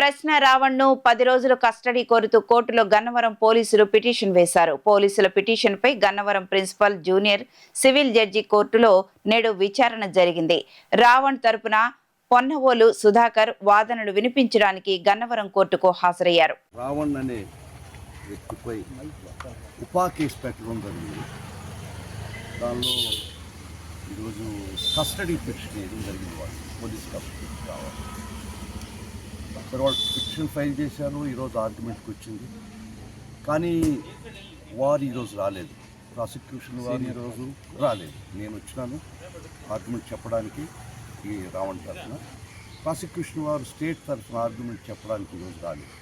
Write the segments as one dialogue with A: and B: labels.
A: ప్రశ్న రావణ్ను 10 రోజులు కస్టడీ కోరుతూ కోర్టులో గన్నవరం పోలీసులు పిటిషన్ వేశారు. పోలీసుల పిటిషన్పై Gannavaram principal junior civil judge కోర్టులో నేడు విచారణ జరిగింది. రావణ్ తరపున పొన్నవోలు సుధాకర్ వాదనలు వినిపించడానికి గన్నవరం కోర్టుకు హాజరయ్యారు.
B: రావణ్ అనే వ్యక్తిపై ఉపా కేసు పెట్టడం జరిగింది. దానిలో ఈరోజు కస్టడీ పిటిషన్ వేయడం జరిగింది. వాళ్ళు పోలీస్ కస్టడీ కావాలి. తర్వాత పిటిషన్ ఫైల్ చేశారు. ఈరోజు ఆర్గ్యుమెంట్కి వచ్చింది. కానీ వారు ఈరోజు రాలేదు. ప్రాసిక్యూషన్ వారు ఈరోజు రాలేదు. నేను వచ్చినాను ఆర్గ్యుమెంట్ చెప్పడానికి ఈ రావణ్ తరఫున. ప్రాసిక్యూషన్ వారు స్టేట్ తరఫున ఆర్గ్యుమెంట్ చెప్పడానికి ఈరోజు రాలేదు.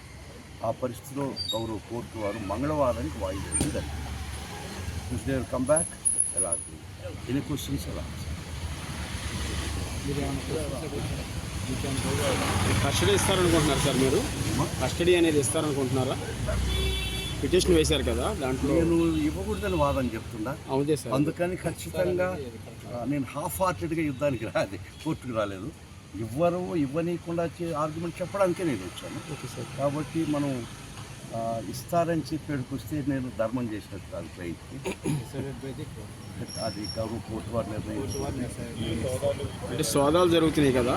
B: ఆ పరిస్థితిలో గౌరవ కోర్టు వారు మంగళవారానికి వాయిదా వేయడం జరిగింది. They will come back. ఎలా ఎనీ క్వశ్చన్స్ ఎలా
C: కస్టడీ ఇస్తారనుకుంటున్నారు సార్? మీరు కస్టడీ అనేది ఇస్తారనుకుంటున్నారా? పిటిషన్ వేశారు కదా, దాంట్లో
B: నేను ఇవ్వకూడదని వాదన చెప్తున్నా.
C: అవునే సార్.
B: అందుకని ఖచ్చితంగా నేను హాఫ్ హార్టెడ్గా యుద్ధానికి కోర్టుకు రాలేదు. ఇవ్వనీయకుండా ఆర్గ్యుమెంట్ చెప్పడానికే నేను వచ్చాను. కాబట్టి మనం ఇస్తారని చెప్పేటికి వస్తే నేను ధర్మం చేసినట్టు కాదు క్లయింట్కి. అది గౌరవ కోర్టు వారి నిర్ణయం.
C: అంటే సోదాలు జరుగుతున్నాయి కదా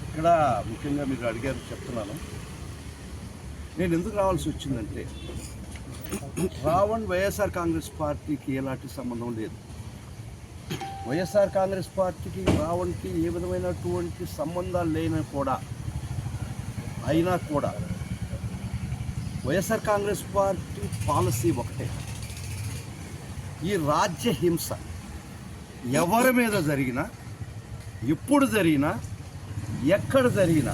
B: ఇక్కడ ముఖ్యంగా మీరు అడిగారు, చెప్తున్నాను. నేను ఎందుకు రావాల్సి వచ్చిందంటే రావణ్ వైఎస్ఆర్ కాంగ్రెస్ పార్టీకి ఎలాంటి సంబంధం లేదు. వైఎస్ఆర్ కాంగ్రెస్ పార్టీకి రావణ్కి ఏ విధమైనటువంటి సంబంధాలు అయినా కూడా వైఎస్ఆర్ కాంగ్రెస్ పార్టీ పాలసీ ఒకటే. ఈ రాజ్య హింస ఎవరి మీద జరిగినా, ఎప్పుడు జరిగినా, ఎక్కడ జరిగినా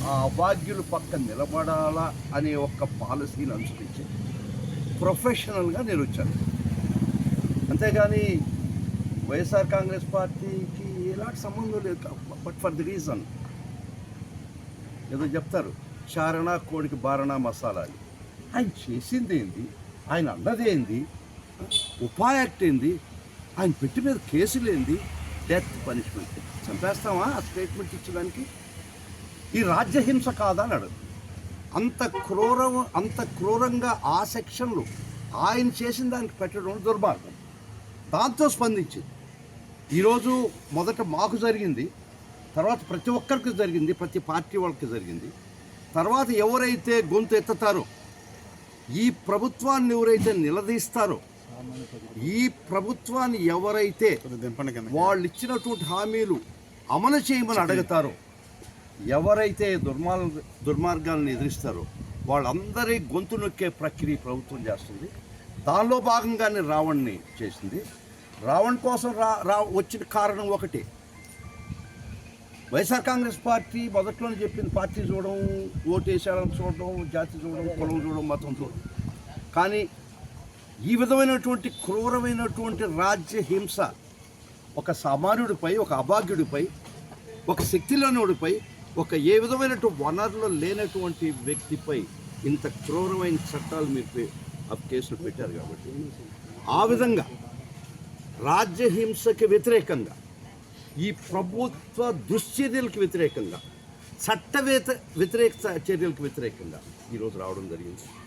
B: ఆ అభాగ్యుల పక్క నిలబడాలా అనే ఒక పాలసీని అనుసరించి ప్రొఫెషనల్గా నేను వచ్చాను. అంతేగాని వైఎస్ఆర్ కాంగ్రెస్ పార్టీకి ఎలాంటి సంబంధం లేదు. బట్ ఫర్ ది రీజన్ ఏదో చెప్తారు, చారణ కోడికి బారణ మసాలా అని. ఆయన చేసింది ఏంది, ఆయన అన్నది ఏంది, ఉపా యాక్ట్ ఏంది, ఆయన పెట్టి మీద కేసులు ఏంది, డెత్ పనిష్మెంట్. చంపేస్తామా ఆ స్టేట్మెంట్ ఇచ్చడానికి? ఈ రాజ్యహింస కాదా అని అడుగు. అంత క్రూరంగా ఆ సెక్షన్లు ఆయన చేసిన దానికి పెట్టడం దుర్మార్గం. దాంతో స్పందించింది. ఈరోజు మొదట మాకు జరిగింది, తర్వాత ప్రతి ఒక్కరికి జరిగింది, ప్రతి పార్టీ వాళ్ళకి జరిగింది. తర్వాత ఎవరైతే గొంతు ఎత్తుతారో, ఈ ప్రభుత్వాన్ని ఎవరైతే నిలదీస్తారో, ఈ ప్రభుత్వాన్ని ఎవరైతే వాళ్ళు ఇచ్చినటువంటి హామీలు అమలు చేయమని అడుగుతారో, ఎవరైతే దుర్మార్గాలను ఎదిరిస్తారో వాళ్ళందరి గొంతు నొక్కే ప్రక్రియ ప్రభుత్వం చేస్తుంది. దానిలో భాగంగానే రావణ్ని చేసింది. రావణ్ కోసం వచ్చిన కారణం ఒకటి. వైఎస్ఆర్ కాంగ్రెస్ పార్టీ మొదట్లోనే చెప్పింది, పార్టీ చూడడం, ఓటు వేసేయాలని చూడడం, జాతి చూడడం, కులం చూడడం, మతం చూడడం. కానీ ఈ విధమైనటువంటి క్రూరమైనటువంటి రాజ్య హింస ఒక సామాన్యుడిపై, ఒక అభాగ్యుడిపై, ఒక శక్తి లేనివాడిపై, ఒక ఏ విధమైనటువంటి వనరులు లేనటువంటి వ్యక్తిపై ఇంత క్రూరమైన చట్టాలు మీరు కేసులు పెట్టారు. కాబట్టి ఆ విధంగా రాజ్యహింసకి వ్యతిరేకంగా, ఈ ప్రభుత్వ దుశ్చర్యలకు వ్యతిరేకంగా, వ్యతిరేక చర్యలకు వ్యతిరేకంగా ఈరోజు రావడం జరిగింది.